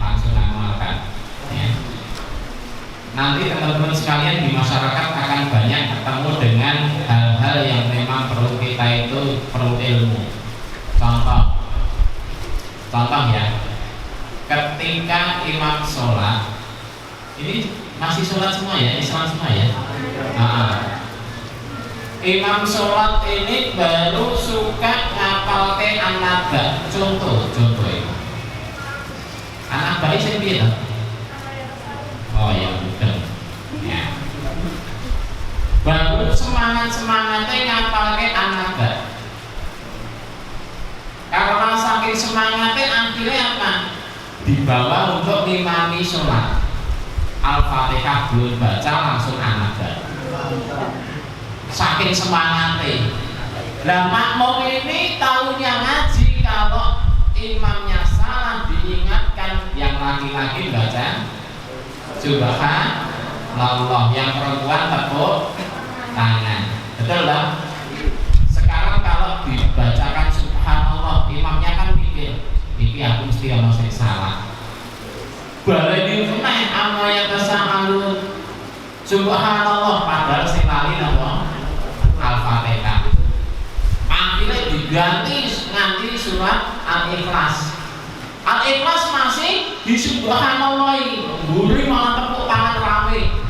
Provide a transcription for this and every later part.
langsung amalkan ya. Nanti teman-teman sekalian di masyarakat akan banyak ketemu dengan hal-hal yang memang perlu kita itu perlu ilmu. Contoh ya, ketika imam sholat, ini masih sholat semua ya, Islam semua ya. Imam sholat ini baru suka ngapal ke an-naba. Contoh ini an-naba ini piye toh? Oh ya betul ya. Baru semangatnya ngapal ke an-naba. Karena saking semangatnya akhirnya apa? Dibawa untuk ngimami sholat. Al-Fatihah belum baca langsung an-naba. Saking semangatnya. Nah makmum ini tahunya ngaji, kalau imamnya salah diingatkan, yang laki-laki baca Subhanallah, yang perempuan tepuk tangan. Betul lah. Sekarang kalau dibacakan Subhanallah, imamnya kan mikir, iki aku mesti ono sing salah. Baleni meneh amaya tasahalun. Subhanallah, padahal sing lali napa? Al-Fatihah. Akhirnya diganti nganti surat Al-Ikhlas. Al-Ikhlas masih di Subhanallah, mburi malah tepuk tangan rame.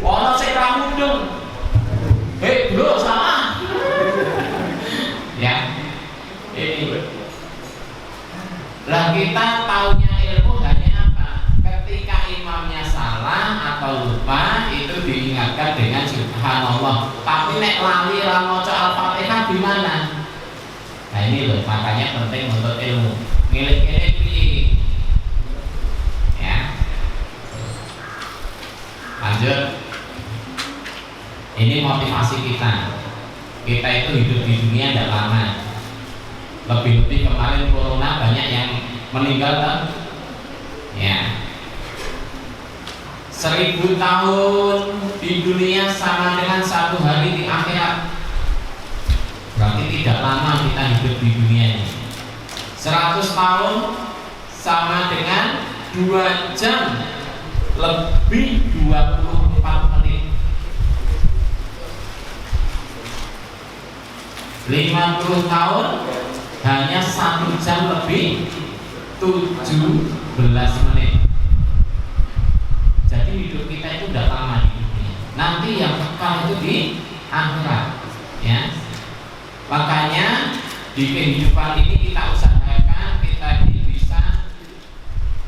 Ono sing ra mundung. Bro, salah. Ya. Ini. Lah kita taunya ilmu hanya apa? Ketika imamnya salah atau lupa, itu diingatkan dengan Subhanallah. Tapi nek lali ra maca Al-Fatihah gimana? Nah ini loh, makanya penting untuk ilmu. Ngiling-ngiling piye? Ya. Lanjut. Ini motivasi kita. Kita itu hidup di dunia tidak lama. Lebih-lebih kemarin corona banyak yang meninggal kan? Ya. 1000 tahun di dunia sama dengan 1 hari di akhirat. Berarti tidak lama kita hidup di dunia ini. 100 tahun sama dengan 2 jam lebih 24 menit. 50 tahun hanya 1 jam lebih 17 menit. Jadi hidup kita itu udah lama di dunia. Nanti yang kekal itu di akhirat, ya. Makanya di kehidupan ini kita usahakan kita ini bisa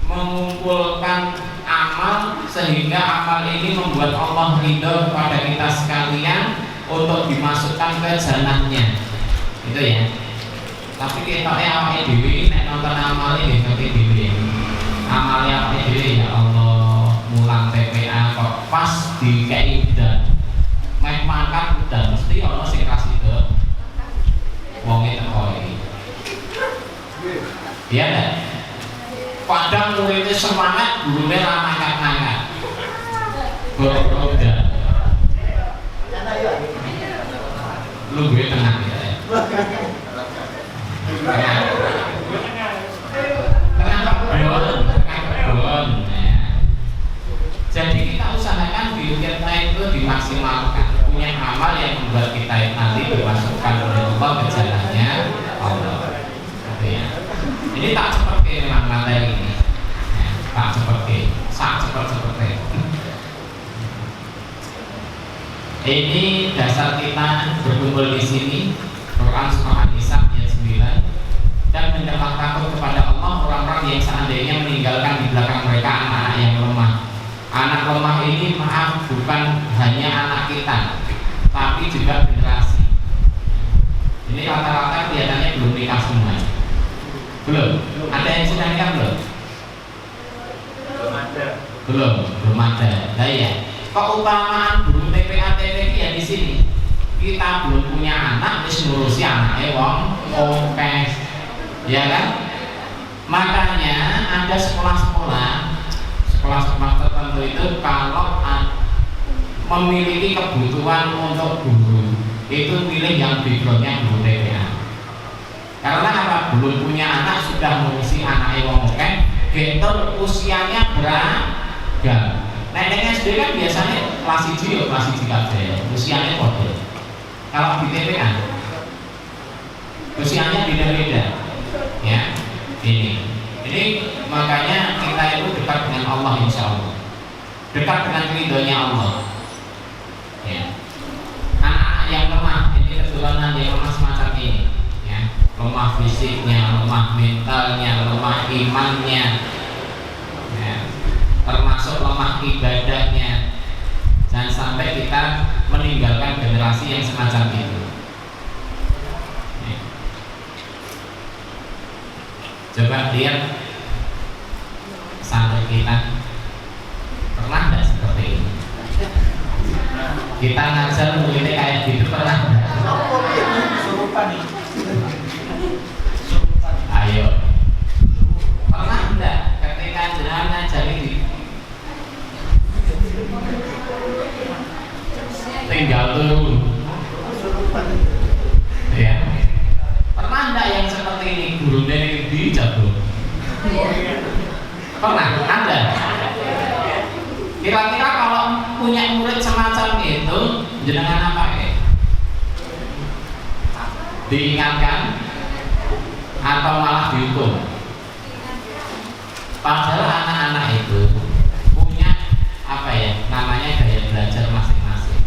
mengumpulkan amal sehingga amal ini membuat Allah ridho kepada kita sekalian untuk dimasukkan ke jannahnya. Itu ya. Tapi kita awake dhewe nek nonton amal ini ngerti dhewe. Amalnya awake dhewe ya Allah, mulang TPA kok pas dikei udan. Meh makan udan mesti ana sing kasih ke wong teko iki. Iya kan? Padahal muridnya semangat, gurunya ra mangkat-mangkat. Udan. Lu gue tenang ya. Tengah kebun. Jadi kita usahakan diri kita itu dimaksimalkan, punya amal yang membuat kita nanti dimasukkan oleh Allah ke jalannya Allah. Ya. Ini tak seperti memang materi ini, ya, tak seperti. Ini dasar kita berkumpul di sini. Quran surah An-Nisa ayat 9. Dan mendapat takut kepada Allah orang-orang yang seandainya meninggalkan di belakang mereka anak-anak yang lemah. Anak lemah ini maaf bukan hanya anak kita, tapi juga generasi. Ini rata-rata kelihatannya belum nikah semua. Belum? Ada yang sudah nikah belum? Belum ada. Nah ya, keutamaan guru TPA TPI ya di sini. Kita belum punya anak, wis ngurusi anaknya wong oke, ya kan? Makanya ada sekolah-sekolah tertentu itu kalau memiliki kebutuhan untuk guru itu pilih yang backgroundnya guru TPA. Karena apa? Belum punya anak sudah mengisi anaknya wong akeh, getor usianya beragam. Neneknya sendiri kan biasanya kelas 1 ya kelas 1 kabeh, usianya kode. Kalau di TPA usianya beda-beda. Ya, ini makanya kita itu dekat dengan Allah insya Allah, dekat dengan ridhonya Allah. Ya, anak-anak yang lemah ini keturunan yang lemah semacam ini, ya, lemah fisiknya, lemah mentalnya, lemah imannya, ya, termasuk lemah ibadahnya. Jangan sampai kita meninggalkan generasi yang semacam itu. Coba lihat santri kita, pernah tidak seperti ini? Kita ngajar muridnya kayak gitu, pernah tidak? Ayo, pernah tidak ketika jenengan ngajar ini tinggal turun? Ya, pernah enggak yang seperti ini gurunya dijago? Pernah? Ada? Kira-kira kalau punya murid semacam itu jenengan apa ya? Diingatkan atau malah dihukum? Padahal anak-anak itu punya apa ya, namanya gaya belajar masing-masing.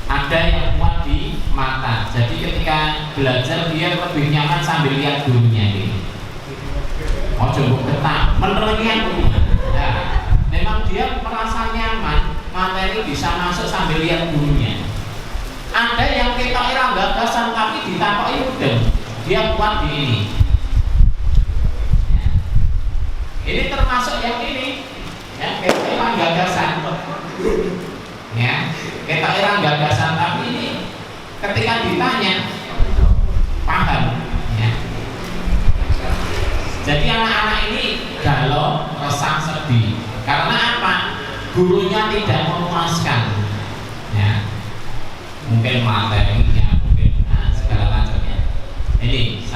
Ada yang kuat di mata, jadi ketika belajar dia lebih nyaman sambil lihat gurunya ini. Oh coba ketak, menerangkan gurunya. Nah, memang dia merasa nyaman, materi bisa masuk sambil lihat gurunya. Ada yang kita kira gagasan tapi ditakoki udah, dia kuat di ini. Ya. Ini termasuk yang ini, ya, kita kira gagasan. Ya, kita kira gagasan tapi ini ketika ditanya paham. Ya. Jadi anak-anak ini galau, resah, sedih. Karena apa? Gurunya tidak memuaskan. Ya. Mungkin materinya, mungkin segala macamnya. Ini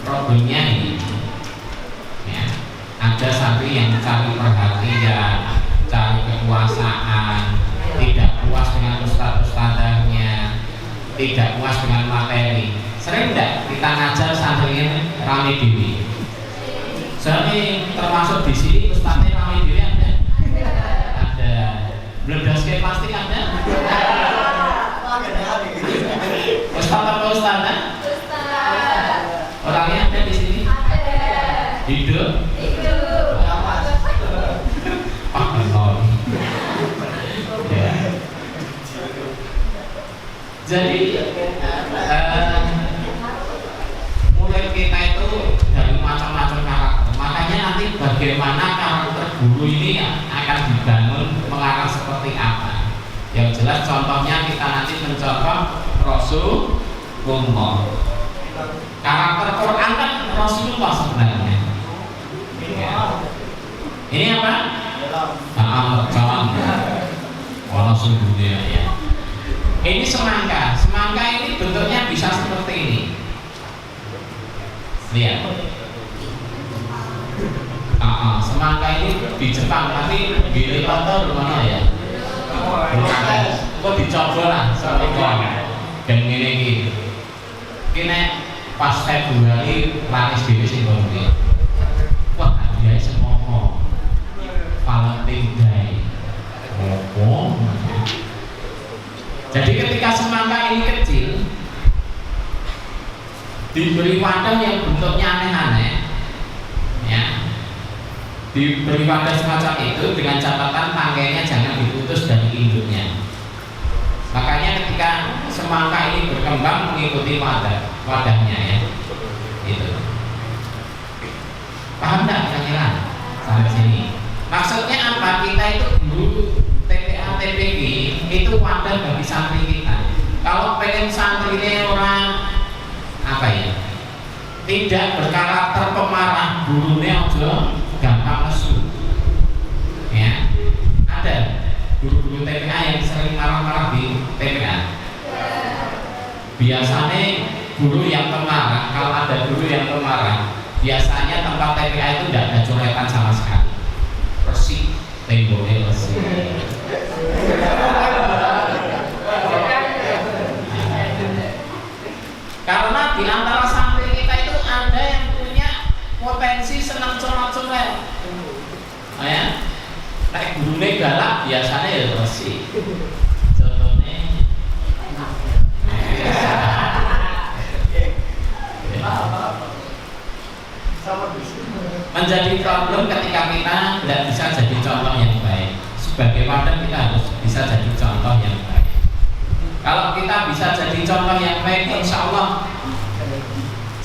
problemnya ini. Ya. Ada santri yang cari perhatian, cari kekuasaan, tidak puas dengan ustadz-ustadznya, tidak puas dengan materi. Sering enggak kita ngajar santrinya rame diri? Soalnya termasuk di sini ustadznya rame diri ada? Ada. Bledaske pasti ada? Ustadz apa ustadznya? Orangnya ada di sini? Hidup? Jadi murid kita itu dari macam-macam karakter. Makanya nanti bagaimana karakter guru ini akan dibangun mengarah seperti apa. Yang jelas contohnya kita nanti mencontoh Rasulullah. Karakter Quran kan Rasulullah sebenarnya. Ya. Ini apa? Kawan. Warna sungguhnya ya. Ini semangka. Semangka ini bentuknya bisa seperti ini. Lihat. Semangka ini di Jepang, tapi di Lepanto mana ya? Kok dicoba lah semangka. Dan ini pas Februari laris diri sih bang. Wah, dia semua Valentine Day. Oh. Jadi ketika semangka ini kecil diberi wadah yang bentuknya aneh-aneh, ya, diberi wadah semacam itu dengan catatan tangkainya jangan diputus dari induknya. Makanya ketika semangka ini berkembang mengikuti wadahnya ya, itu. Paham nggak kira-kira sampai sini? Maksudnya apa? Kita itu dulu TPA TPG itu wadah bagi santri kita. Kalau pengen santrinya orang apa ya, tidak berkarakter pemarah, gurunya aja gampang lesu. Ya, ada guru-guru TPA yang sering marah-marah di TPA. Biasanya guru yang pemarah, kalau ada guru yang pemarah, biasanya tempat TPA itu tidak ada coretan sama sekali, bersih, temboknya bersih. Karena di antara santri kita itu ada yang punya potensi senang coret-coret, ya. Nek gurune galak biasanya ya bersih. Contohnya menjadi problem ketika kita tidak bisa jadi contoh yang baik. Sebagai wadah kita harus bisa jadi contoh yang baik. Kalau kita bisa jadi contoh yang baik, insya Allah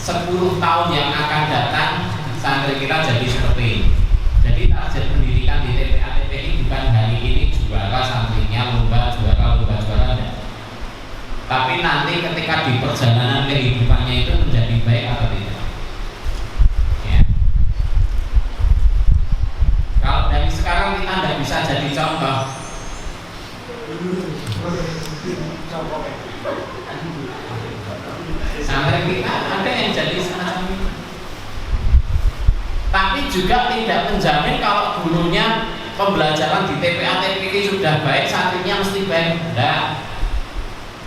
10 tahun yang akan datang santri kita jadi seperti ini. Jadi target pendidikan di TPA TPI bukan hari ini juara santrinya, lomba juara, tapi nanti ketika di perjalanan kehidupannya itu menjadi baik atau tidak. Ya. Kalau dari sekarang kita tidak bisa jadi contoh, santri kita ada yang jadi semacam itu. Tapi juga tidak menjamin kalau gurunya pembelajaran di TPA TPI sudah baik, santrinya mesti baik. Tidak.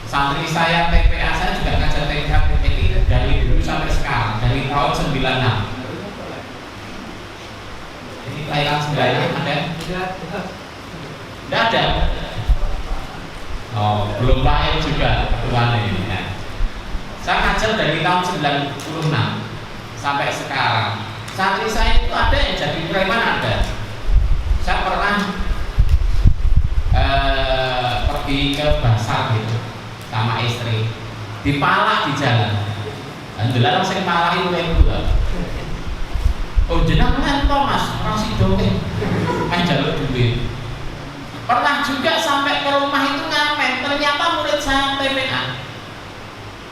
Santri saya TPA, saya juga ngajar TPA TPI dari dulu sampai sekarang, dari tahun 96. Jadi kelahiran 96 ada? Tidak ada. Oh, belum lahir juga ketuanya ini. Ya. Saya ngajar dari tahun 96 sampai sekarang. Santri saya itu ada yang jadi preman, ada. Saya pernah pergi ke pasar gitu sama istri, dipalak di jalan. Alhamdulillah saya palahin ibu. Oh jenengan kok mas, masih dongeng, main jalur duit. Pernah juga sampai ke rumah itu ngamen, ternyata murid saya TPA.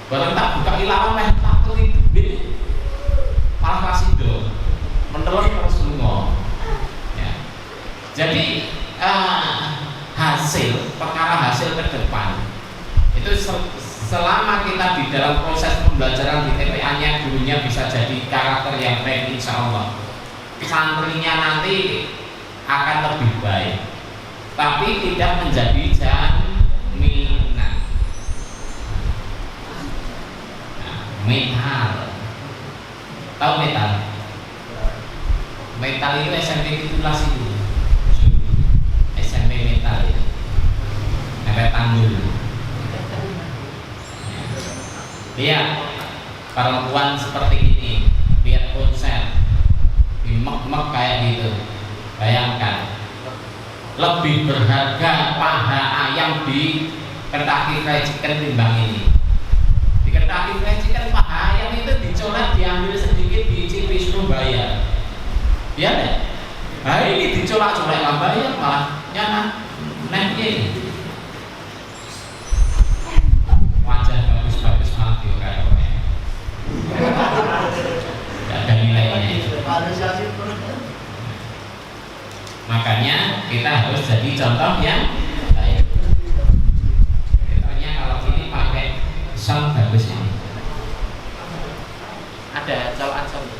Barang tak buka ilawan meh tak tulis duit, malah kasih dong, menelon terus ngomong. Ya. Jadi perkara hasil ke depan itu selama kita di dalam proses pembelajaran di TPA-nya, gurunya bisa jadi karakter yang baik, insya Allah santrinya nanti akan lebih baik, tapi tidak menjadi jaminan. Metal, tahu metal? Metal itu SMP titulas itu, SMP metal itu, SMP tanggul. Lihat perempuan seperti ini, lihat konser di mek-mek kayak gitu, bayangkan lebih berharga paha ayam di Kentucky Fried Chicken timbang ini. Di Kentucky Fried Chicken paha ayam itu dicoret, diambil sedikit, dicicipi suruh bayar. Ya deh. Nah ini dicolak-colak lah bayar, malah nyaman. Nah ini wajah bagus-bagus malah diorek-orek. Gak ada nilainya. Makanya kita harus jadi contoh yang baik. Contohnya kalau ini pakai sound bagus ini. Ada colokan sound.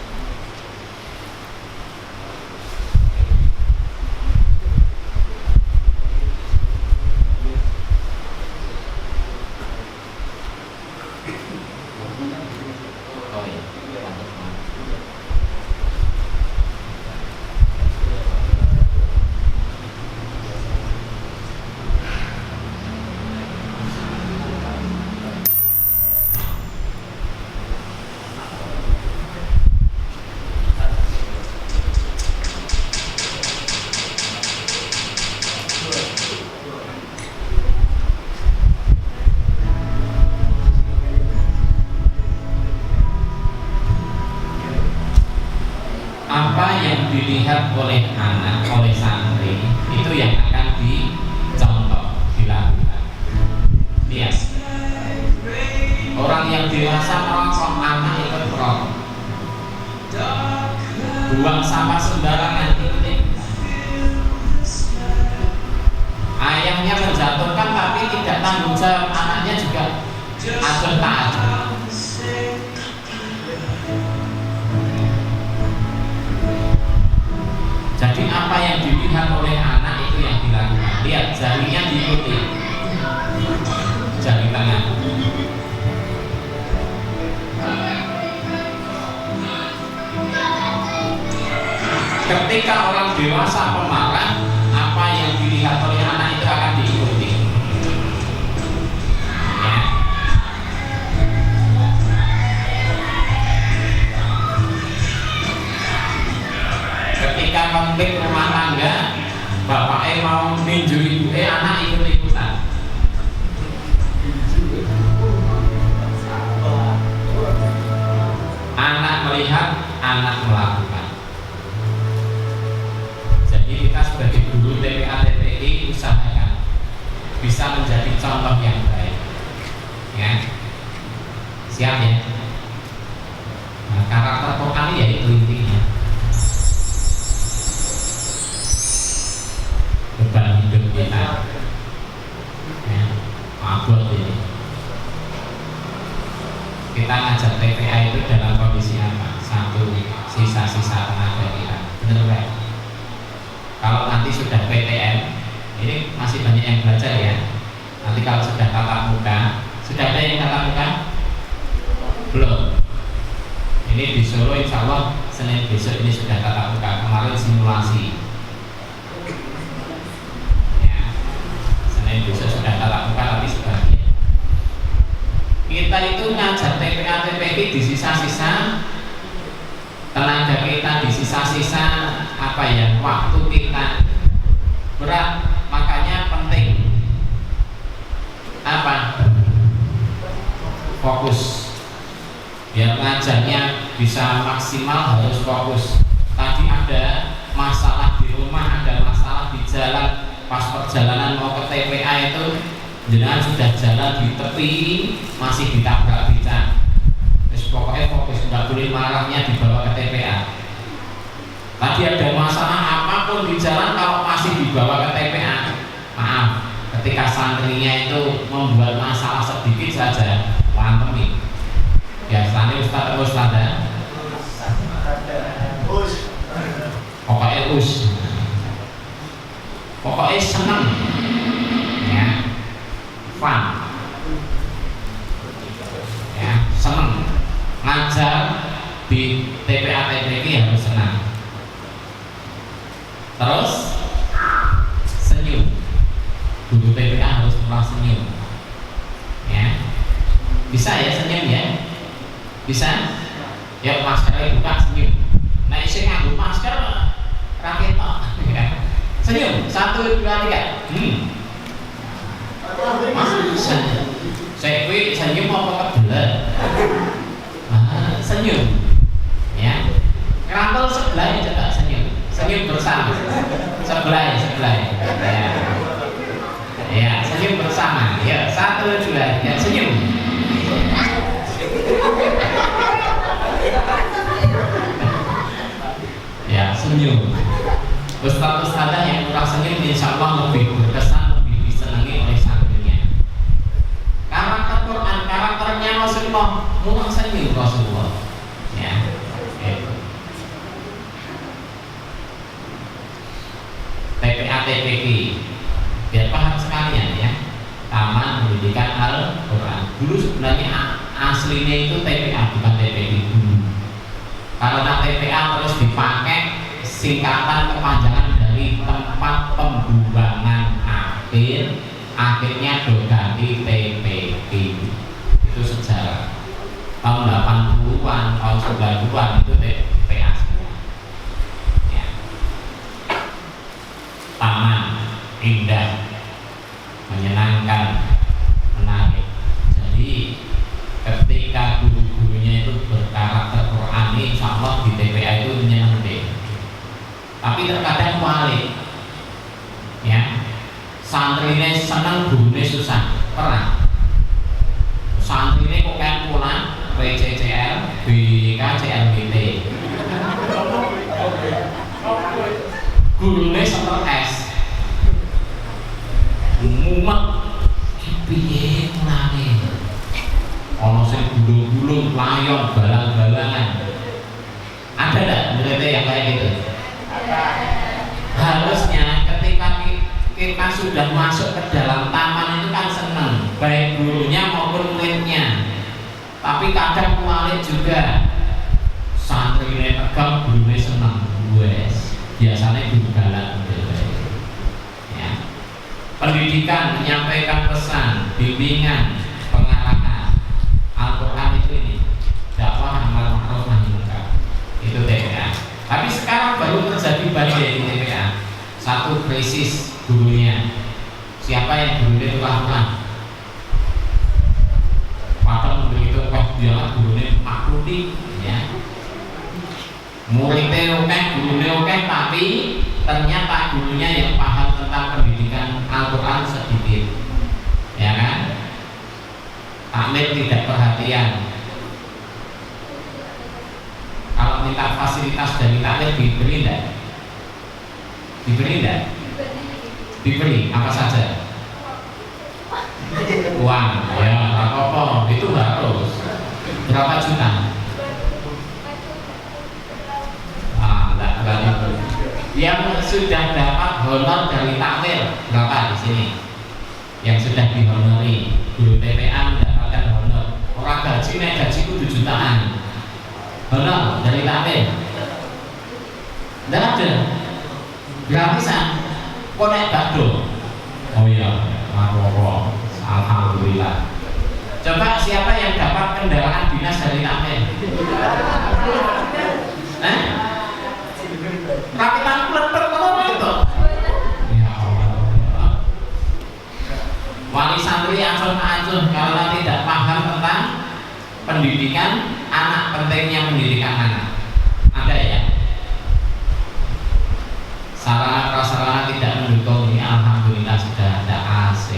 Apa yang dilihat oleh anak, oleh santri itu yang akan dicontoh, dilakukan. Lihat, orang yang dewasa merokok, anak ikut merokok, buang sampah sembarangan, ayahnya menjatuhkan tapi tidak tanggung jawab, anaknya juga atur tak Ketika orang dewasa pemarah, apa yang dilihat oleh anak itu akan diikuti. Ya. Ketika konflik rumah tangga, bapaknya mau ninju ibu, anak ikut-ikutan. Anak melihat, anak melakukan. Jadi kita sebagai guru TPA TPI usahakan bisa menjadi contoh yang baik. Ya, siap ya. Nah, karakter Quran ya itu intinya. Beban hidup kita. Ya, abot ini. Kita ngajar TPA itu dalam kondisi apa? Satu, sisa-sisa tenaga kita. Benar nggak? Kalau nanti sudah PTN, ini masih banyak yang belajar ya. Nanti kalau sudah tatap muka, sudah ada yang tatap muka? Belum. Ini di Solo insya Allah Senin besok ini sudah tatap muka. Kemarin simulasi. Ya, Senin besok sudah tatap muka tapi sebagian. Kita itu ngajar TPA TPI di sisa-sisa tenaga kita, di sisa-sisa apa ya, waktu kita berat. Makanya penting apa? Fokus. Biar ngajarnya bisa maksimal harus fokus. Tadi ada masalah di rumah, ada masalah di jalan, pas perjalanan mau ke TPA itu jenengan sudah jalan di tepi masih ditabrak beca. Terus pokoknya fokus, nggak boleh marahnya dibawa ke TPA. Tadi ada masalah apapun di jalan, kalau masih dibawa ke TPA, maaf, ketika santrinya itu membuat masalah sedikit saja, lantemi. Ya, santri Ustaz ada. Pokoknya pokoknya seneng, ya, fun, ya, seneng. Ngajar di TPA TPI harus senang. Terus senyum. Guru TPA harus pernah senyum. Ya. Bisa ya senyum ya? Bisa? Ya, maskernya buka senyum. Nah, isi nganggo masker rakyat tok. Senyum. 1, 2, 3. Mas senyum. Saya senyum apa kebelet? Senyum. Ya. Ngerangkul sebelah coba senyum. Senyum bersama. Sebelah. Ya. Ya, senyum bersama. Ya, 1, 2, ya senyum. Ya, senyum. Ustaz-ustazah yang kurang senyum insya Allah lebih berkesan, lebih disenangi oleh santrinya. Karakter Quran, karakternya Rasulullah, murah senyum Rasulullah. Ya, gitu. TPA TPI, biar paham sekalian ya. Taman Pendidikan Al-Quran. Dulu sebenarnya aslinya itu TPA bukan TPI dulu. Karena TPA terus dipakai singkatan kepanjangan dari tempat pembuangan akhir, akhirnya ganti TPI. Itu sejarah. Tahun 80-an, tahun 90-an itu TPA semua. Ya. Taman, indah, menyenangkan, menarik. Jadi ketika guru-gurunya itu berkarakter Qurani, insya Allah di TPA itu menyenangkan. Tapi terkadang balik, ya, santrinya senang, gurunya susah. Pernah santrinya kok kan pulang PCCL, BKCLBT, gurunya stres, mumet, piye mulane. Ono sing gulung-gulung, layon, balang-balangan. Ada enggak muridnya yang kayak gitu? Harusnya ketika kita sudah masuk ke dalam taman itu kan senang, baik gurunya maupun murid kadang kualik juga. Santri ini tegang, gurunya senang. Wes, biasanya guru galak. Ya. Pendidikan, menyampaikan pesan, bimbingan, pengarahan. Al-Quran itu ini dakwah amal ma'ruf nahi munkar. Itu TPA. Tapi sekarang baru terjadi badai di TPA. Satu krisis gurunya. Siapa yang gurunya itu lama? Padahal begitu kok dia gurunya makruti, ya. Muridnya oke, gurunya oke, tapi ternyata gurunya yang paham tentang pendidikan Al-Quran sedikit, ya kan? Taklim tidak perhatian. Kalau minta fasilitas dari taklim diberi tidak? Diberi tidak? Diberi apa saja? Uang, ya apa-apa, itu harus. Berapa juta? Enggak itu. Yang sudah dapat honor dari takmir berapa di sini? Yang sudah dihonori, guru TPA mendapatkan honor. Orang gaji naik gaji 7 jutaan. Honor dari takmir. Tidak ada. Gratisan. Kok naik bado? Oh iya, apa-apa. Alhamdulillah. Coba siapa yang dapat kendaraan dinas dari takmir? Rakitan peleter kalau itu. Ya Allah. Wali santri ancur karena tidak paham tentang pendidikan anak, pentingnya pendidikan anak. Ada ya? Sarana prasarana tidak mendukung ini, alhamdulillah sudah ada AC,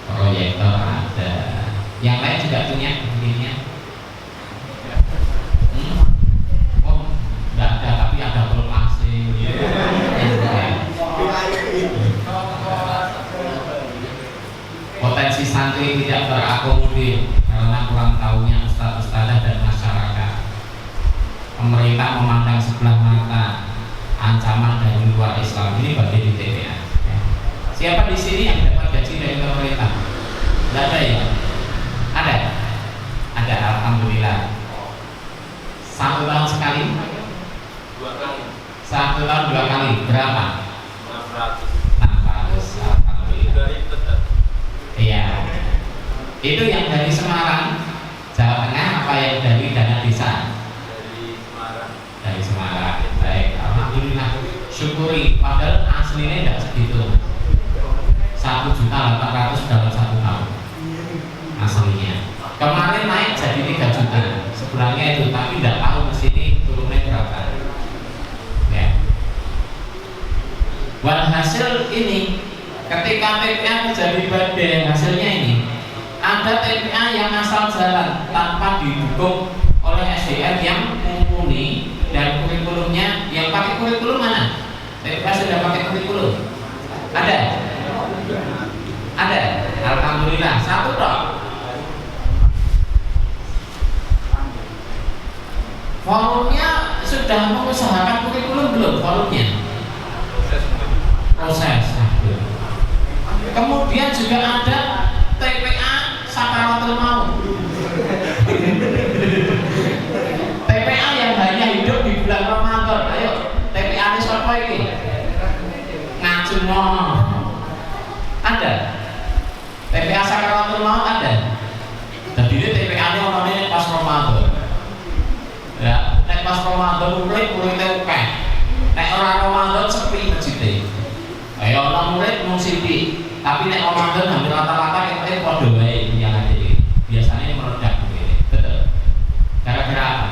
proyektor ada. Yang lain juga punya begininya. Oh, enggak ada, tapi ada AC. Potensi santri tidak terakomodir karena kurang tahunya ustadz-ustadzah dan masyarakat. Pemerintah memandang sebelah mata ancaman dari luar Islam ini bagi di TPA. Siapa di sini yang dapat gaji dari pemerintah? Tidak ada ya? Ada? Ada, alhamdulillah. 1 tahun sekali? 2 kali. 1 tahun 2 kali. Berapa? 600. Alhamdulillah. Iya. Itu yang dari Semarang, Jawa Tengah, apa yang dari dana desa? Dari Semarang. Dari Semarang. Baik, alhamdulillah. Syukuri, padahal aslinya tidak segitu. 1.800.000 dalam 1 tahun aslinya. Kemarin naik jadi 3 juta sebulannya itu, tapi tidak tahu mesti ini turunnya berapa. Ya. Walhasil ini ketika TPA menjadi badai, hasilnya ini ada TPA yang asal jalan tanpa didukung oleh SDM yang mumpuni dan kurikulumnya yang pakai kurikulum mana? TPA sudah pakai kurikulum? Ada? Ada? Alhamdulillah. 1 dong. Forumnya sudah mengusahakan kurikulum belum? Forumnya? Proses. Kemudian juga ada TPA sakaratul maut. TPA yang hanya hidup di bulan Ramadan. Ayo, TPA ini siapa ini? Ngajun ngomong. Ada? TPA sakaratul maut ada? Jadi ini TPA ini orangnya pas Ramadan. Ya, nek pas Ramadan murid oke. Nek ora Ramadan sepi masjid. Ayo orang murid mung sithik, tapi nek Ramadan hampir rata-rata kita padha wae yang ada iki. Biasanya meledak begini. Betul. Gara-gara apa?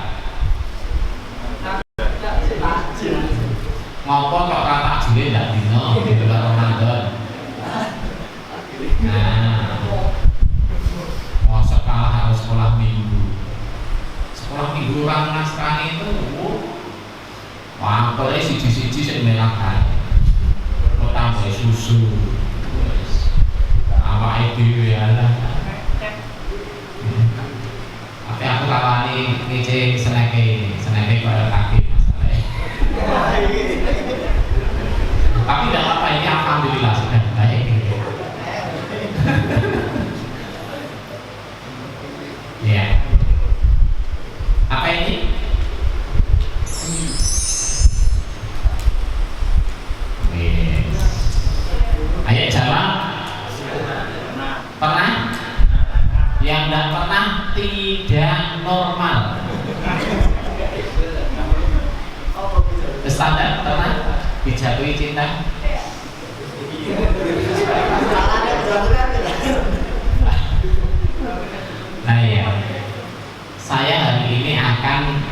Ngopo kok rata jile ndak dino di bulan Ramadan. Nah, masa kalah harus sekolah minggu. Sekolah minggu orang Nasrani itu wampelnya siji-siji sing merahkan kok tambah susu awake dhewe ala. Tapi aku kawani ngece seneke kok kaki masalahnya. Tapi tidak apa, ini alhamdulillah sudah baik. Ya. tidak pernah tidak normal. Standar pernah dijatuhi cinta? Nah ya, saya hari ini akan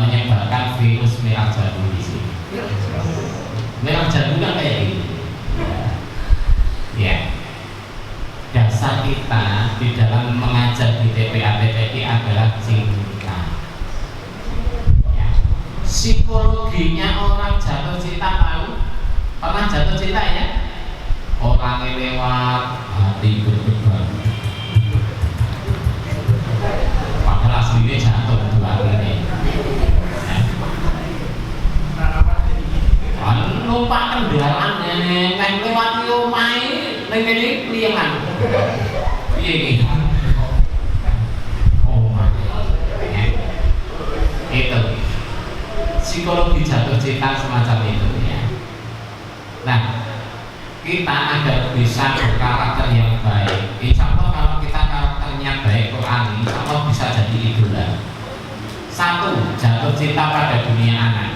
menyebarkan virus merah jadu di sini. Merah jadu kan kayak gini. Ya, dasar kita di dalam mengajar di TPA-TPI adalah cinta. Ya. Psikologinya orang jatuh cinta tahu? Pernah jatuh cinta ya? Orangnya lewat hati berdebar. Padahal aslinya jatuh dua ini. Numpak kendaraan neng lewat omai neng kene liyangan. Piye iki? Oh my. Itu psikologi jatuh cinta semacam itu ya. Nah, kita agar bisa berkarakter yang baik, insya Allah kalau kita karakternya baik Qur'ani, insya Allah bisa jadi idola. Satu, jatuh cinta pada dunia anak.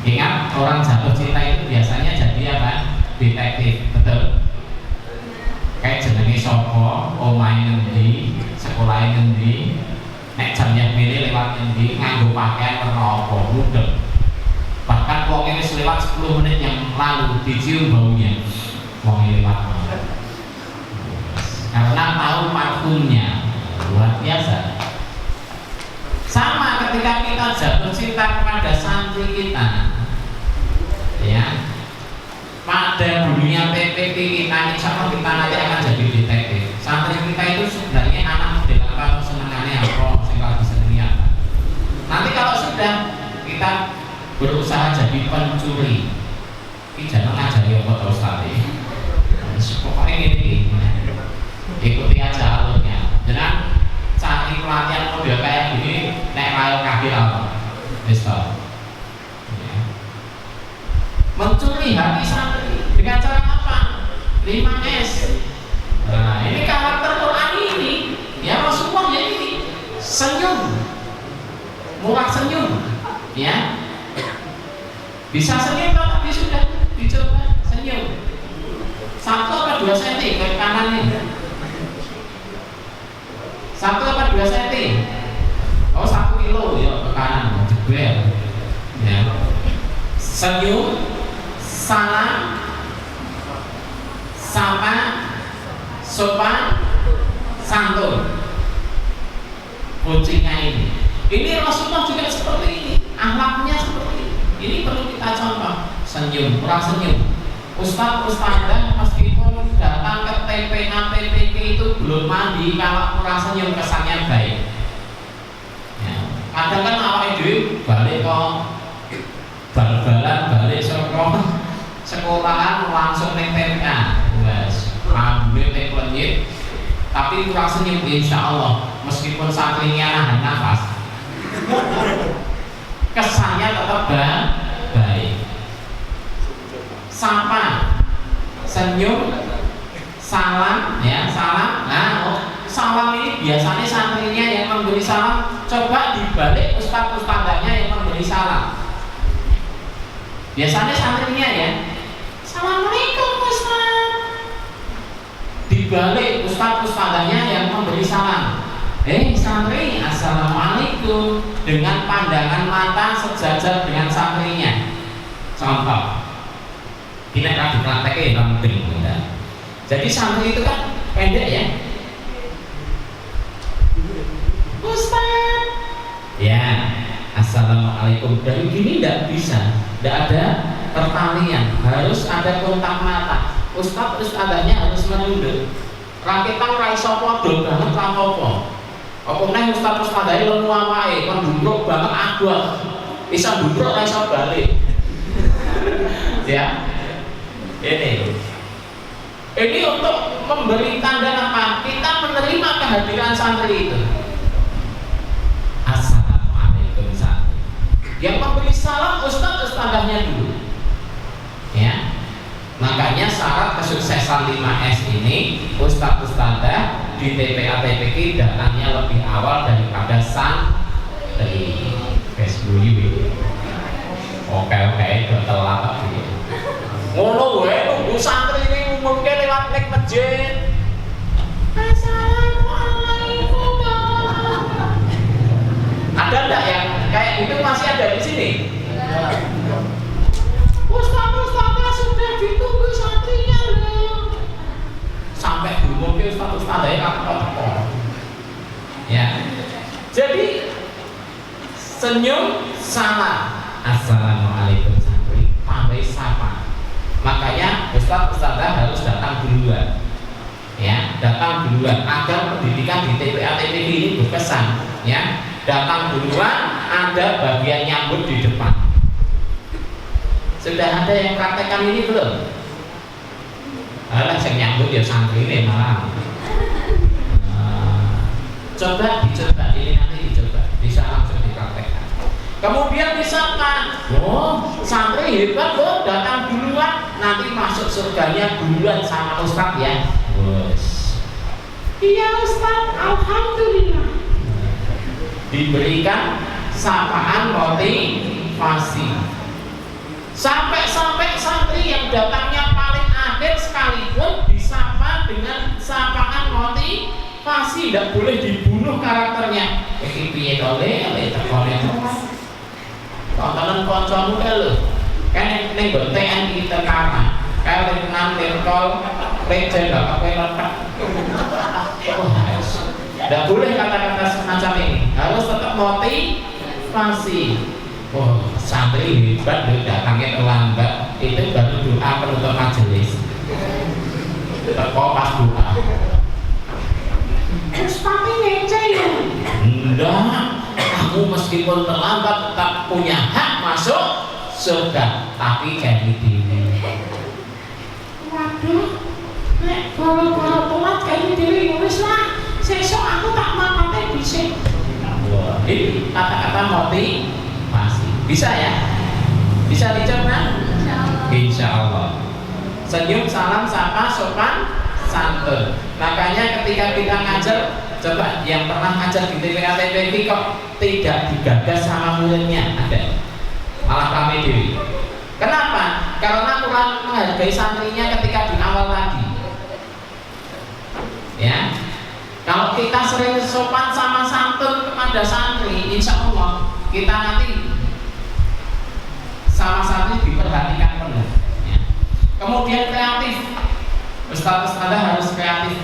Ingat, orang jatuh cinta itu biasanya jadi apa? Detektif, betul? Kayak jenenge sopo, omahe ngendi, sekolah ngendi, nek jamnya milih lewat ngendi, nganggo pakaian warna apa, mudeng. Bahkan wong ini lewat 10 menit yang lalu dicium baunya, wong ini lewat. Karena tahu parfumnya, luar biasa. Sama ketika kita jatuh cinta kepada santri kita, ya, pada dunia PPP kita, insya Allah kita nanti akan jadi detektif. Santri kita itu sebenarnya anak model apa atau senangannya apa, sehingga bisa lihat. Nanti kalau sudah kita berusaha jadi pencuri, ini jangan ngajari apa terus tadi. Pokoknya ini, ikuti aja alurnya. Jangan cari pelatihan model kayak gini, naik rail kaki apa, besok. Mencuri hati santri dengan cara apa? 5S. Nah, ini karakter Quran ini, ya Rasulullah ini senyum, murah senyum, ya. Bisa senyum tapi sudah dicoba senyum. 1 apa 2 cm ke kanan ini? 1 apa 2 cm? Oh 1 kilo ya ke kanan, jebel. Ya. Senyum, salam, sapa, sopan, santun. Kuncinya ini. Ini Rasulullah juga seperti ini, akhlaknya seperti ini. Ini perlu kita contoh. Senyum, kurang senyum. Ustadz meskipun datang ke TPA TPK itu belum mandi, kalau kurang senyum kesannya baik. Ya. Kadang kan awake dhewe balik kok bal-balan balik sekolahan langsung neng TPA, wes rambutnya teklenyit, tapi kurang senyum. Insya Allah meskipun santrinya nahan nafas, kesannya tetap baik. Sapa, senyum, salam, ya salam. Nah, salam ini biasanya santrinya yang memberi salam. Coba dibalik ustadz-ustadzanya yang memberi salam. Biasanya santrinya ya, Assalamualaikum Ustaz. Dibalik ustadz-ustadzanya yang memberi salam. Santri, Assalamualaikum, dengan pandangan mata sejajar dengan santrinya. Contoh. Tidak akan dipraktekkan dalam penting. Jadi santri itu kan pendek ya. Ustaz. Ya, Assalamualaikum. Dari gini tidak bisa, tidak ada pertalian, harus ada kontak mata. Ustadznya harus menunduk. Rakitang raiso podo banget rapopo. Apa neng ustadznya lemu awake, kon ndumruk banget agak. Bisa ndumruk raiso balik. Ya. Ini untuk memberi tanda apa? Kita menerima kehadiran santri itu. Assalamualaikum santri. Yang memberi salam ustadznya dulu. Ya. Makanya syarat kesuksesan 5S ini ustadz-ustadzah di TPA TPK datangnya lebih awal daripada santri. Facebook ini. Oke, udah telat tapi. Ngono wae nunggu santri ini umumke lewat nek masjid. Assalamualaikum. Ada enggak yang kayak gitu masih ada di sini? Ustaz-ustaznya sudah ditunggu santrinya loh. Sampai diumumke ustaz-ustaznya kakak-kakak. Ya. Jadi senyum salam. Assalamualaikum santri, pandai sapa. Makanya ustaz-ustazah harus datang duluan. Ya, datang duluan agar pendidikan di TPA TPK ini berkesan. Ya, datang duluan, ada bagian nyambut di depan. Sudah ada yang praktekkan ini belum? Alah, yang nyambut ya santri ini malah. Coba dicoba, ini nanti dicoba, bisa langsung dipraktekkan. Kemudian disapa, oh santri hebat loh, datang duluan, nanti masuk surganya duluan sama ustadz ya. Iya ustadz, alhamdulillah. Diberikan sapaan motivasi. Sampai santri yang datangnya paling akhir sekalipun disapa dengan sapaan motivasi, tidak boleh dibunuh karakternya. Piye tole tekone. Tontonan kancamu lho. Kan ning TNI Tentara, kalau tenan lerkol rejen gak pakai letak. Tidak boleh kata-kata semacam ini. Harus tetap motivasi. Oh, santri hebat loh, datangnya terlambat. Itu baru doa penutup majelis. Teko pas doa. Ustaz ngece ya? Enggak. Kamu meskipun terlambat tetap punya hak masuk surga. Tapi kayak gini. Waduh, nek kalau telat kayak gini wis lah. Sesuk aku tak mangkate dhisik. Wah, ini kata-kata motivasi. Bisa ya? Bisa dicoba? Insya Allah. Senyum, salam, sapa, sopan, santun. Makanya ketika kita ngajar, coba yang pernah ngajar di TPA TPK kok tidak digagas sama muridnya, ada. Malah kami dewi. Kenapa? Karena kurang menghargai santrinya ketika di awal tadi. Ya. Kalau kita sering sopan sama santun kepada santri, insya Allah kita nanti sama santri diperhatikan penuh. Ya. Kemudian kreatif, ustaz-ustazah harus kreatif.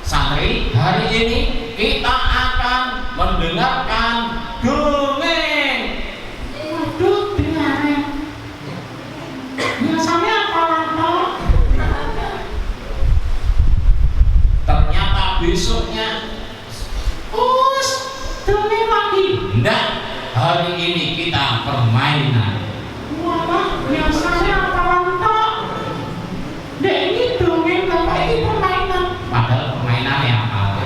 Santri, hari ini kita akan mendengarkan dongeng. Waduh, dengarin. Biasanya apa lama? Ternyata besoknya dongeng lagi. Enggak, hari ini kita permainan. Wah, biasanya apa lama? Dek, ini dongeng bapak ini permainan. Padahal permainan yang apa?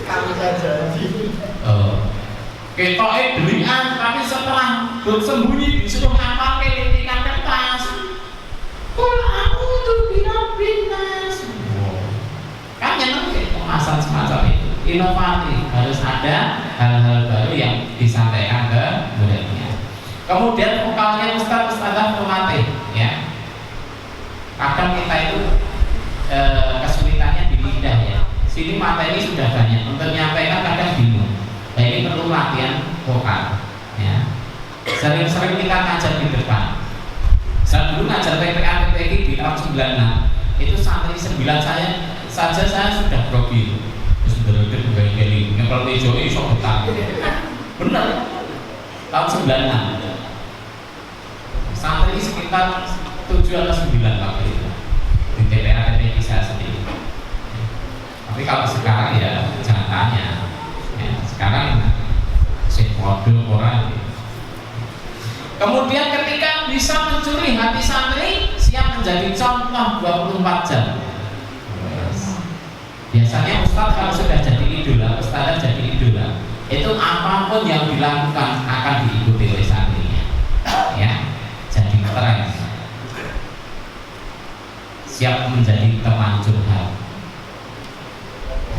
Kamu saja. Kita delian, tapi setelah bersembunyi disuruh ngapal kelintingan kertas. Kul a'udzu birabbin nas. Kan nyeneng pemasan semacam itu. Inovatif, harus ada hal-hal baru yang disampaikan ke muridnya. Kemudian vokalnya ustaz-ustazah formatif, ya. Kadang kita itu kesulitannya di lidah ya. Sini materi sudah banyak, untuk menyampaikan kadang bingung. Nah ini perlu latihan vokal, ya. Sering-sering kita ngajar di depan. Saya dulu ngajar TPA TPK di tahun 96. Itu santri 9 saya sudah grogi. Terus berikut berkali ngepel meja ini sok betah. Benar. Tahun 96. Santri sekitar 7 atau 9 waktu itu di TPA TPK saya sendiri. Tapi kalau sekarang ya jangan tanya. Ya, sekarang si waduh orang. Kemudian ketika bisa mencuri hati santri, siap menjadi contoh 24 jam. Biasanya ustadz kalau sudah jadi idola, ustadzah jadi idola, itu apapun yang dilakukan akan diikuti oleh santrinya. Ya, jadi siap menjadi teman curhat.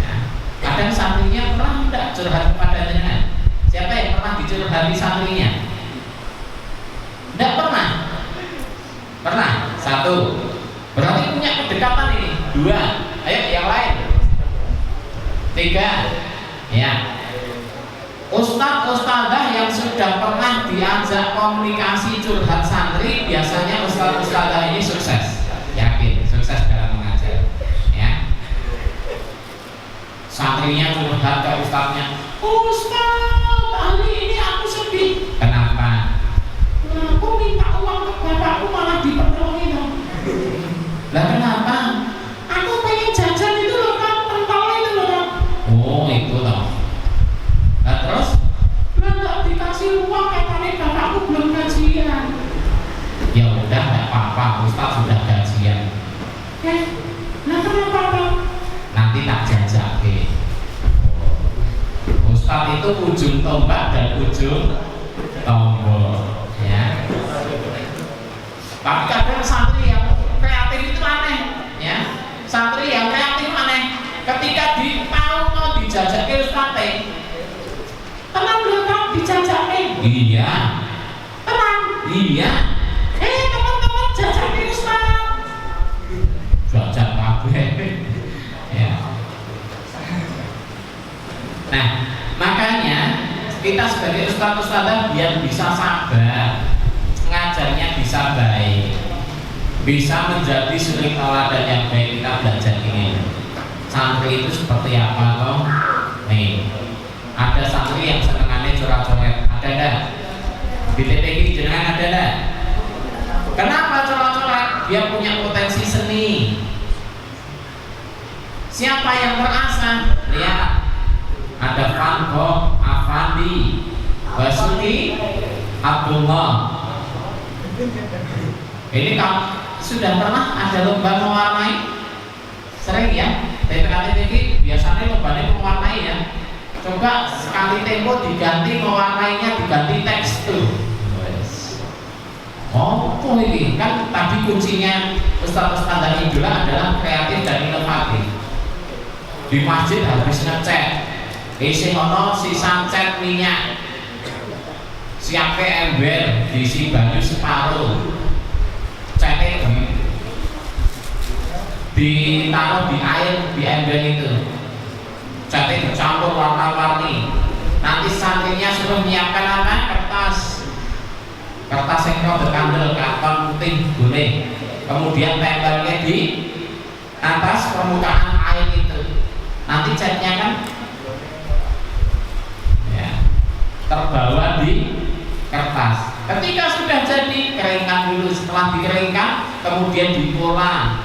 Ya. Kadang santrinya pernah tidak curhat kepada jenengan? Siapa yang pernah dicurhati santrinya? Tidak pernah. Pernah? Satu. Berarti punya kedekatan ini. Dua. Ayo yang lain. Tiga. Ya. Ustadz-ustadzah yang sudah pernah diajak komunikasi curhat santri, biasanya ustadz-ustadzah ini sukses. Yakin, sukses dalam mengajar. Ya. Santrinya curhat ke ustadznya, Ustadz, hari ini aku sedih. Kenapa? Nah, aku minta uang ke bapakku malah dipenuhi dong. Lah kenapa? Aku pengen jajan itu loh kan, pentol itu loh kan. Oh itu loh. Nah terus? Lah nggak dikasih uang katanya bapakku belum gajian. Ya udah nggak apa-apa, Ustadz sudah gajian. Nah kenapa Pak? Nanti tak jajake. Ustadz itu ujung tombak dan ujung tombol, ya. Tapi kadang santri yang kreatif itu aneh, ya. Santri yang kreatif aneh. Ketika tahu mau dijajake Ustadz, tenang belum kan dijajake? Iya. Tenang? Iya. Teman-teman jajake Ustadz. Jajak kabeh. Ya. Nah, makanya kita sebagai ustadz-ustadzah biar bisa sabar, ngajarnya bisa baik, bisa menjadi suri tauladan yang baik, kita belajar ini. Santri itu seperti apa toh? Nih, ada santri yang senengannya coret-coret, ada enggak? Di TPQ jenengan ada enggak? Kenapa coret-coret? Dia punya potensi seni. Siapa yang terasa? Lihat, ada Van Gogh, Avandi, Basuki, Abdullah. Ini kamu sudah pernah ada lomba mewarnai? Sering ya? TPK biasanya lombanya mewarnai ya. Coba sekali tempo diganti mewarnainya, diganti tekstur. Oh, ini kan tadi kuncinya ustadz-ustadz idola adalah kreatif dan inovatif. Di masjid habis ngecat, isi ono sisa cat minyak, siap ke ember, diisi banyu separuh, catnya ditaruh di air di ember itu, catnya dicampur warna-warni. Nanti santrinya suruh menyiapkan apa? Kertas yang rada kandel, karton putih boleh. Kemudian tempelnya di atas permukaan air itu. Nanti catnya kan ya, terbawa di kertas. Ketika sudah jadi, keringkan dulu. Setelah dikeringkan, kemudian dipola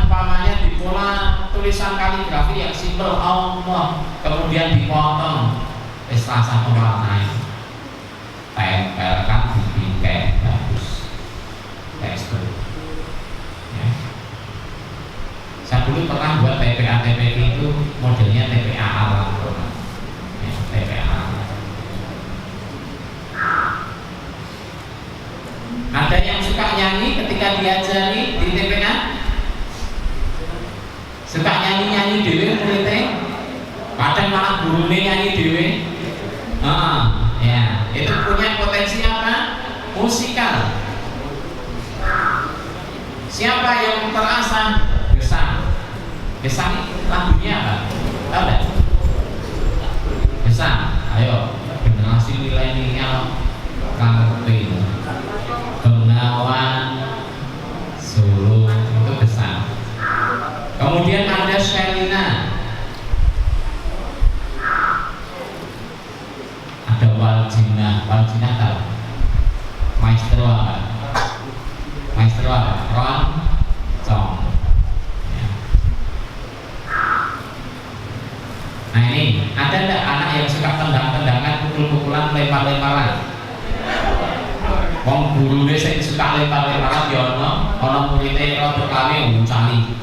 umpamanya dipola tulisan kaligrafi yang simpel Allah, kemudian dipotong. Selasa pewarnai, tempelkan di bingkai bagus tekstur. Ya. Saya dulu pernah buat TPA itu modelnya TPA alam, ya, TPA alam. Ada yang suka nyanyi ketika diajari di TPA? Suka nyanyi dewe muridnya? Kadang malah gurunya nyanyi dewe. Ya, itu punya potensi apa? Musikal. Siapa yang terasa? Gesang lagunya apa? Tahu nggak? Gesang, ayo generasi milenial ngerti. Bengawan Solo itu Gesang. Kemudian ada Sherina, ada Waljina tahu? Maestro apa? Ron Cong. Nah ini, ada enggak anak yang suka tendang-tendangan, pukul-pukulan, lempar-lemparan? Wong gurune sing suka lempar-lemparan ya ana muridé rada kali ngucani.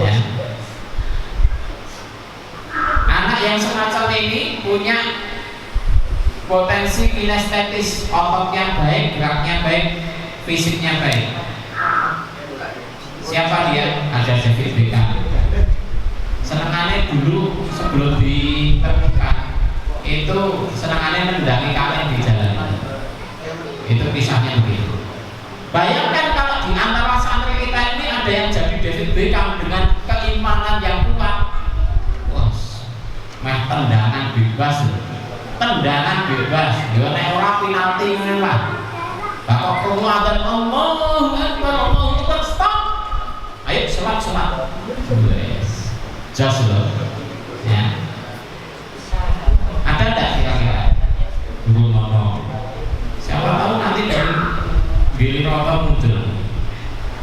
Ya. Anak yang semacam ini punya potensi kinestetis, ototnya baik, geraknya baik, fisiknya baik. Siapa dia? Ada David Beckham. Senengannya dulu sebelum ditemukan itu senengannya mendatangi kalian di jalan. Itu kisahnya begitu. Bayangkan kalau di antara santri kita ini ada yang jadi David Beckham dengan keimanan yang kuat. Wah, meh tendangan bebas, tendangan bebas. Yo nek ora penalti ngene lah. Bakal krungu adzan Allahu Akbar, stop. Ayo salat. Yes. Just loh. Ya. Ada enggak kira-kira? Guru mono. Siapa tahu nanti dari Billy Roto muncul,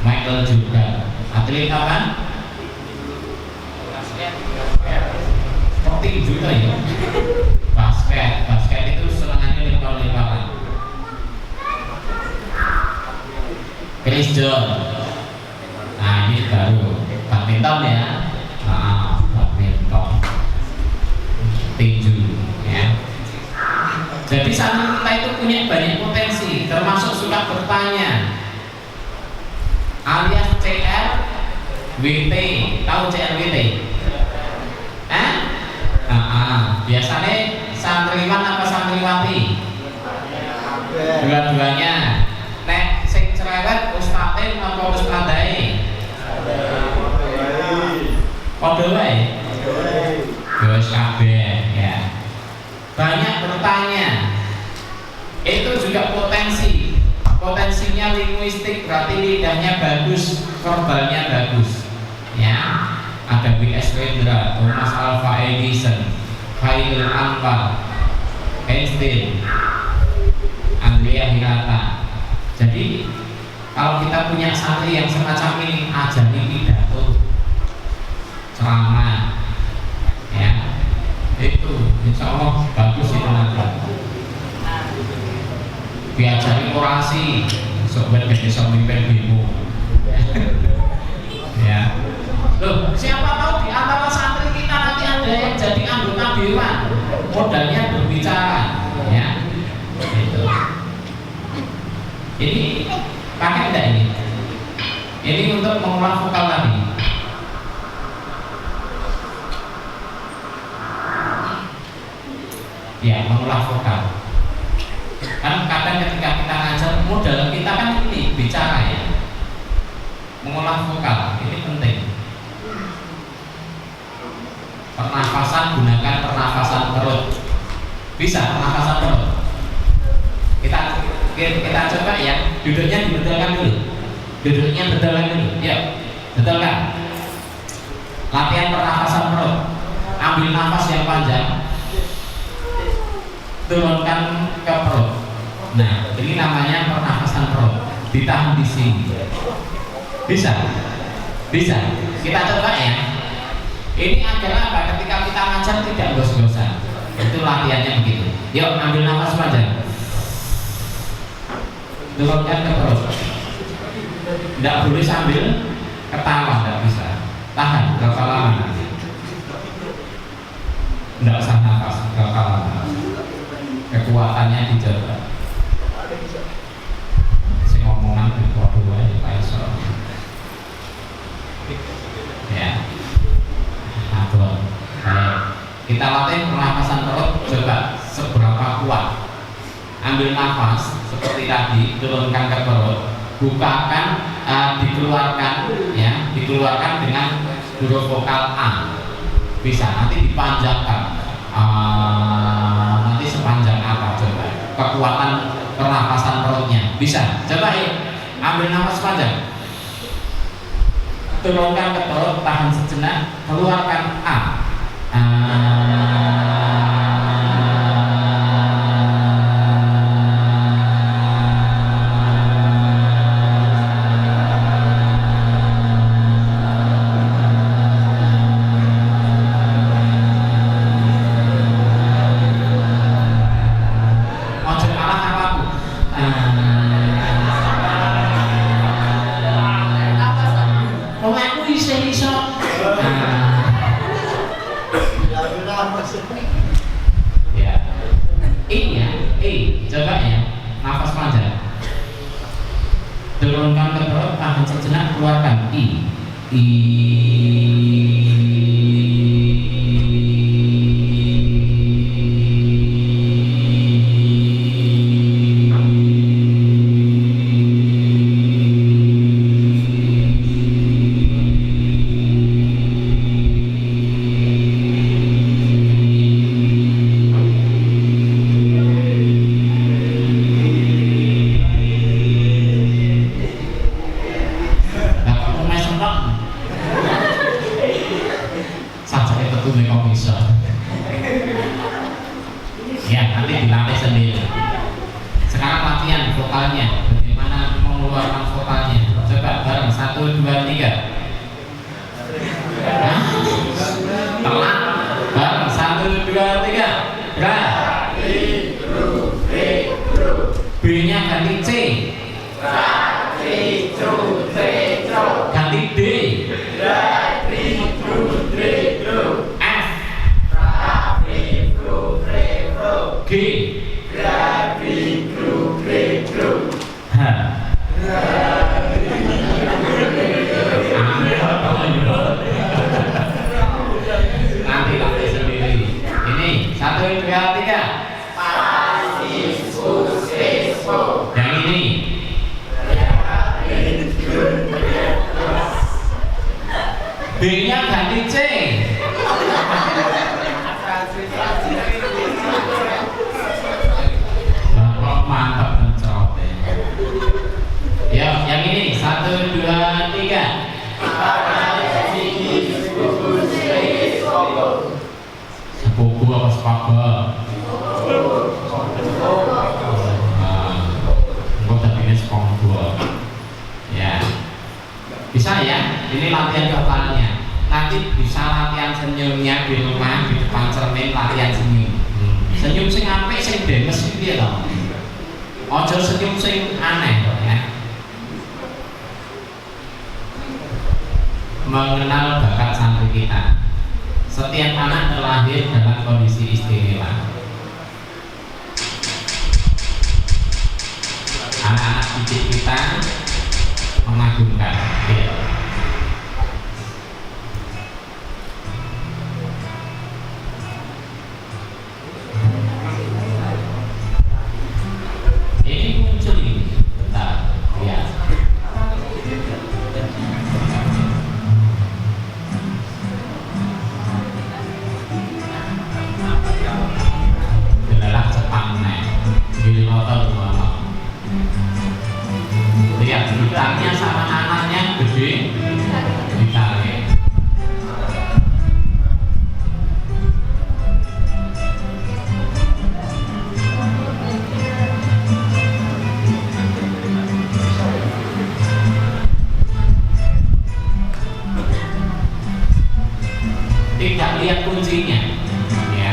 Michael juga, atlet apa? Kok juga ya? Basket itu senangannya lempar-lemparan. Chris John, nah ini baru badminton ya, badminton, tinju ya. Jadi santri kita itu punya banyak potensi, termasuk suka bertanya, alias CRWT. Tahu CRWT? Biasanya santriwan apa santriwati? Dua-duanya. Nek sing cerewet ustadz apa ustadzai? Padha wae. Wis kabeh ya. Banyak bertanya. Itu juga potensinya linguistik, berarti lidahnya bagus, verbalnya bagus ya. Ada W.S. Rendra, Thomas Alva Edison, Khairul Anwar, Einstein, Andrea Hirata. Jadi kalau kita punya santri yang semacam ini, ajari pidato, ceramah ya, itu insya Allah bagus itu nanti. Diajari orasi, sobat bisa memimpin bimu. Ya. Loh, siapa tahu di antara santri kita nanti ada yang jadi anggota dewan, modalnya berbicara, ya. Gitu. Ini pakai enggak ini? Ini untuk mengolah vokal tadi. Ya, mengolah vokal. Kan kadang ketika kita ngajar, modal kita kan ini bicara ya, mengolah vokal ini penting. Pernafasan, gunakan pernafasan perut. Bisa pernafasan perut. Kita coba ya. Duduknya dibetulkan dulu. Duduknya betulkan dulu. Yuk, betulkan. Latihan pernafasan perut. Ambil nafas yang panjang, turunkan ke perut. Nah, ini namanya pernafasan perut. Ditahan di sini. Bisa? Bisa. Kita coba ya. Ini adalah apa? Ketika kita ngajar tidak gos-gosan. Itu latihannya begitu. Yuk, ambil nafas panjang. Turunkan ke perut. Tidak boleh sambil ketawa, tidak bisa. Tahan, berapa lama nanti? Tidak usah nafas, berapa lama? Kekuatannya dijaga. Si ngomongan di kedua di Paisal. Ya. Kita latih pernafasan perut, coba seberapa kuat. Ambil nafas seperti tadi, turunkan ke perut, bukakan, dikeluarkan, ya, dikeluarkan dengan huruf vokal A. Bisa, nanti dipanjangkan. Nanti sepanjang apa coba? Kekuatan pernafasan perutnya. Bisa, coba ya. Ambil nafas panjang, turunkan ke perut, tahan sejenak, keluarkan A. diturunkan ke bawah, tahan sejenak, keluarkan I. Ya, nanti dilatih sendiri. Sekarang latihan vokalnya, bagaimana mengeluarkan vokalnya. Coba bareng, 1, 2, 3. Telat. Bareng, 1, 2, 3. Ra. B-nya ganti C. Ganti D. G. H. Nanti latih sendiri. Ini 1, 2, 3. Yang ini. B-nya ganti C. Mantap mencolotnya. Ya, yang ini 1, 2, 3. Sepupu apa sepaga? Engkau tadinya seponggo. Ya, bisa ya. Ini latihan vokalnya. Nanti bisa latihan senyumnya di rumah, di depan cermin latihan senyum. Senyum sing apik sing demes iki lho. Ojo senyum sing aneh ya. Mengenal bakat santri kita. Setiap anak terlahir dalam kondisi istimewa. Anak-anak didik kita mengagumkan. Ya. Lihat gitarnya sama anaknya gede, ditarik. Tidak lihat kuncinya, ya.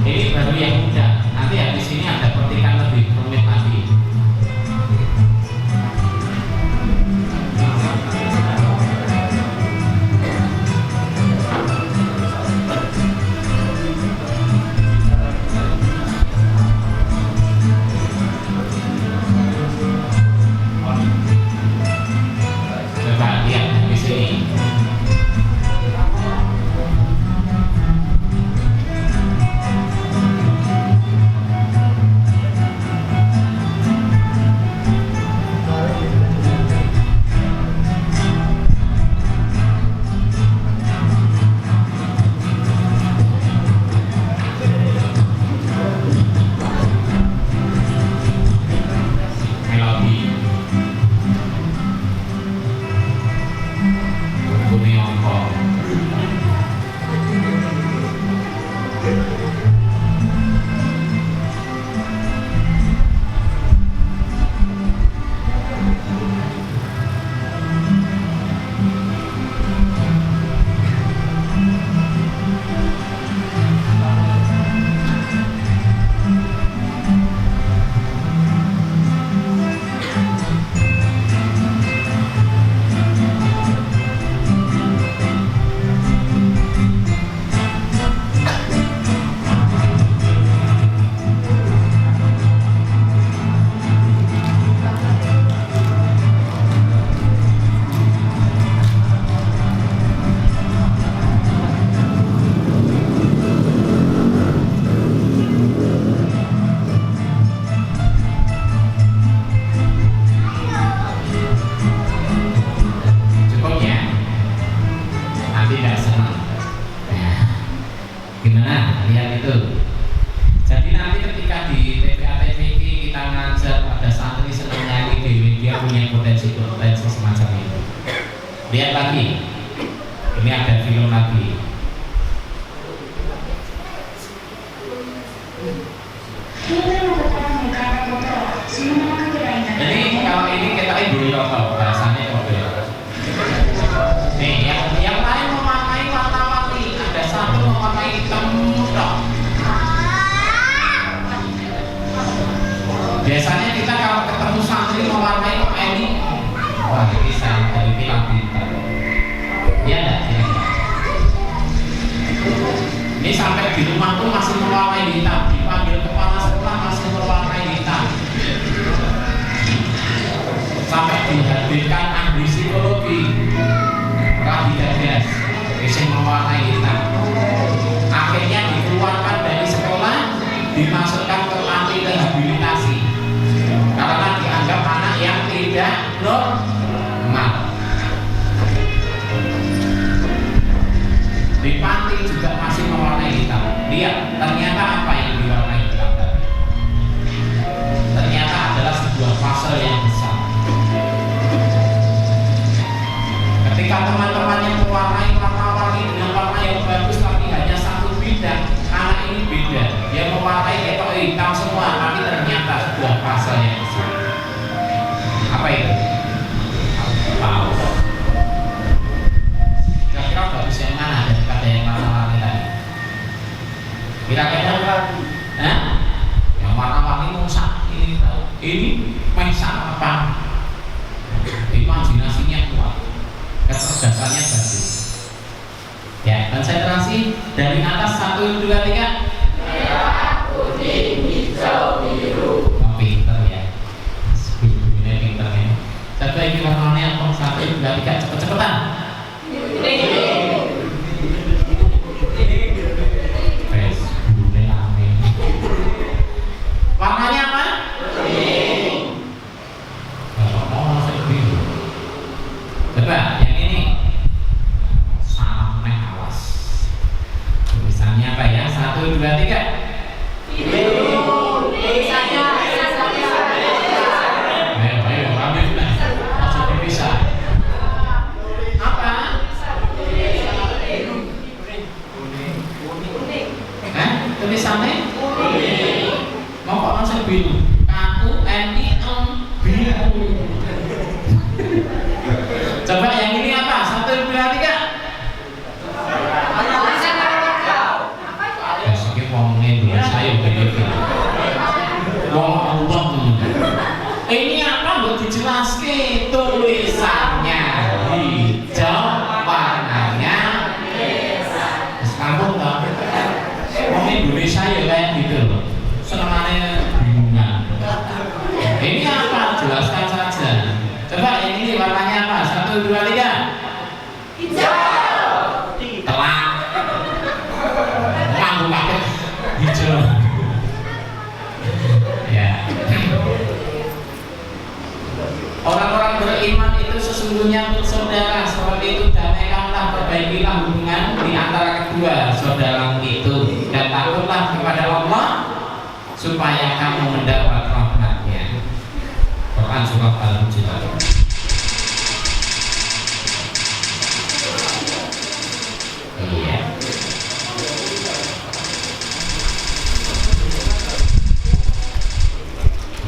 Ini baru yang mudah. Nanti habis ini ada petikan lebih rumit lagi. Coba lihat punya potensi semacam itu. Lihat lagi, ini ada film lagi. Jadi kalau ini kita dulu rokok, bahasanya kode. Nih, yang lain memakai warna-warni, ada satu memakai hitam tok. Biasanya kita kalau ketemu santri mewarnai kok ini, wah ini saya dari bilang pintar. Iya enggak? Ini sampai di rumah tuh masih mewarnai hitam, dipanggil kepala sekolah masih mewarnai hitam. Sampai dihadirkan ahli psikologi Rabi Gagas bisa mewarnai hitam. Akhirnya dikeluarkan dari sekolah, dimasukkan ke panti rehabilitasi karena dianggap anak yang tidak normal. Di panti juga masih mewarnai hitam. Lihat, ternyata apa yang diwarnai hitam tadi? Ternyata adalah sebuah fase yang besar. Ketika teman-temannya mewarnai warna-warni dengan warna yang bagus tapi hanya satu bidang, anak ini beda. Dia mewarnai ketok hitam semua, tapi ternyata sebuah fase yang besar. Apa itu? Paus. Kira-kira bagus yang mana daripada yang warna-warni tadi? Kira-kira? Yang warna-warni rusak ini masak apa? Imajinasinya kuat, kecerdasannya bagus. Ya, konsentrasi dari atas 1, 2, 3. Merah, kuning, hijau, biru. Oh, pinter ya. Birunya pinter ya. Coba ini warnanya apa? 1, 2, 3, cepet-cepetan. Wes, birunya rame. Warnanya apa? Coba yang ini salah meh awas. Tulisannya apa ya? 1, 2, 3. Ayo, ambil lah. Masih bisa. Apa? Tulisannya? Mau kok langsung biru? KUNIN biru. Coba yang ini apa? 1, 2, 3. Ya sedikit wong Indonesia ya begitu. Wong Allah. Ini apa? Buat dijelaske tulisannya hijau, warnanya kampung tau. Wong Indonesia ya kayak gitu loh. Senengannya bingungan. Ini apa? Jelaskan saja. Coba yang ini warnanya apa? 1, 2, 3. Hijau. Telak. Lampu paket hijau. Ya. Orang-orang beriman itu sesungguhnya saudara. Seperti itu damaikanlah, perbaikilah hubungan di antara kedua saudaramu itu, dan takutlah kepada Allah supaya kamu mendapat rahmat-Nya. Quran surah Al-Hujurat. Iya.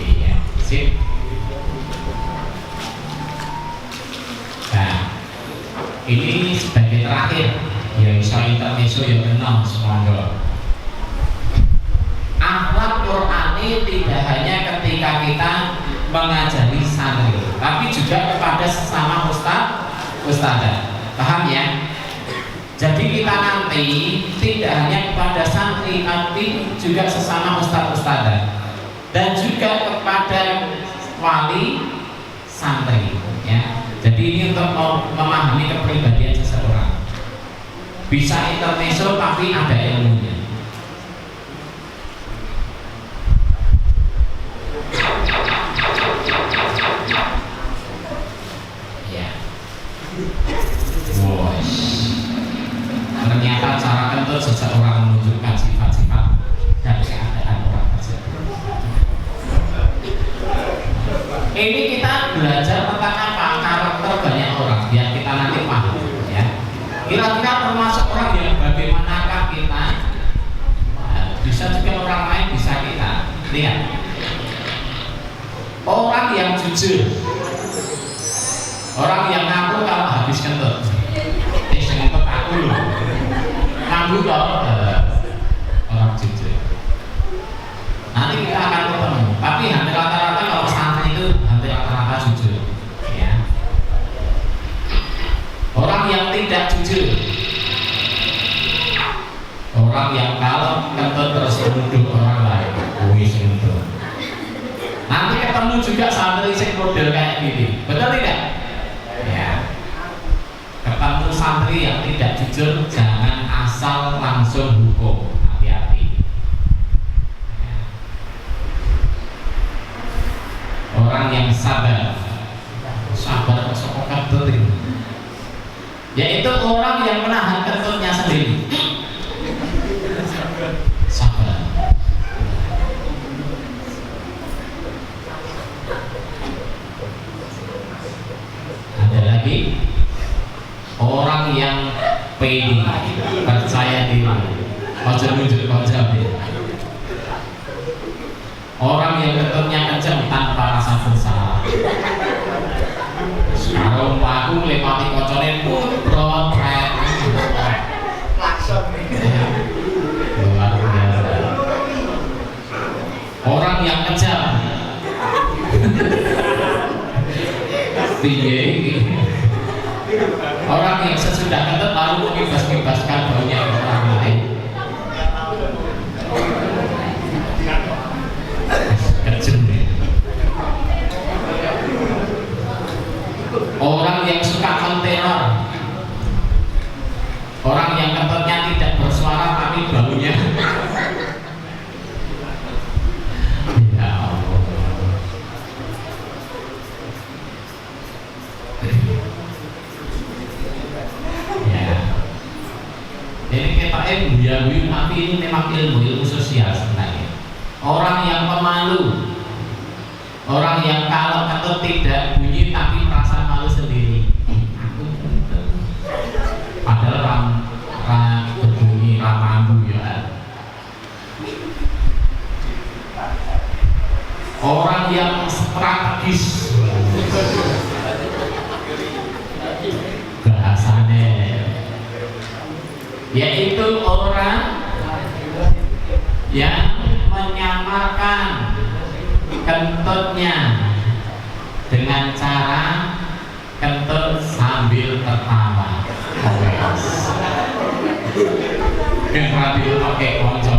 Iya, sip. Nah, ini sebagai terakhir, ya iso intermezzo ya kenal semoga. Akhlak Qur'ani tidak hanya ketika kita mengajari santri, tapi juga kepada sesama ustadzah. Paham ya? Jadi kita nanti tidak hanya kepada santri, tapi juga sesama ustadzah, dan juga kepada wali santri. Ya. Jadi ini untuk memahami kepribadian seseorang. Bisa intermezzo tapi ada ilmunya. Ternyata cara kentut seseorang menunjukkan sifat-sifat dan keadaan orang tersebut. Ini kita belajar tentang apa? Karakter banyak orang biar kita nanti paham ya. Kira-kira termasuk orang yang bagaimanakah kita? Bisa juga orang lain, bisa kita lihat. Orang yang jujur, orang yang ngaku kalau habis kentut. Kentut aku loh, ngaku kalau orang jujur. Nanti kita akan ketemu. Tapi hampir rata-rata kalau santri itu hampir rata-rata jujur. Ya. Orang yang tidak jujur, orang yang kalau kentut terus menuduh orang lain, wis kentut. Nanti ketemu juga santri sing model kayak gini, betul tidak? Ya. Ketemu santri yang tidak jujur, jangan asal langsung hukum, hati-hati. Ya. Orang yang sabar, sabar kok kentut ini, yaitu orang yang menahan kentutnya sendiri. Sabar. Ada lagi orang yang pede, percaya diri, ojo nunjuk ojo. Orang yang kentutnya kenceng tanpa rasa bersalah. Kalau aku melewati kocone mutrot Klakson. luar biasa. Orang yang kejam, orang yang sesudah kentut lalu mengibas-ibaskan baunya ke orang lain. Kejam ya. Orang yang suka menteror, orang yang kentutnya tidak bersuara tapi baunya. Ya Allah. Ya. Jadi kita buya-buyu, tapi ini memang ilmu sosial sebenarnya. Orang yang pemalu, orang yang kalau kentut tidak bunyi tapi merasa malu sendiri. Padahal berbunyi ramambu ya. Orang yang strategis, bahasanya, yaitu orang yang menyamarkan kentutnya dengan cara kentut sambil tertawa. Yang radio pakai konco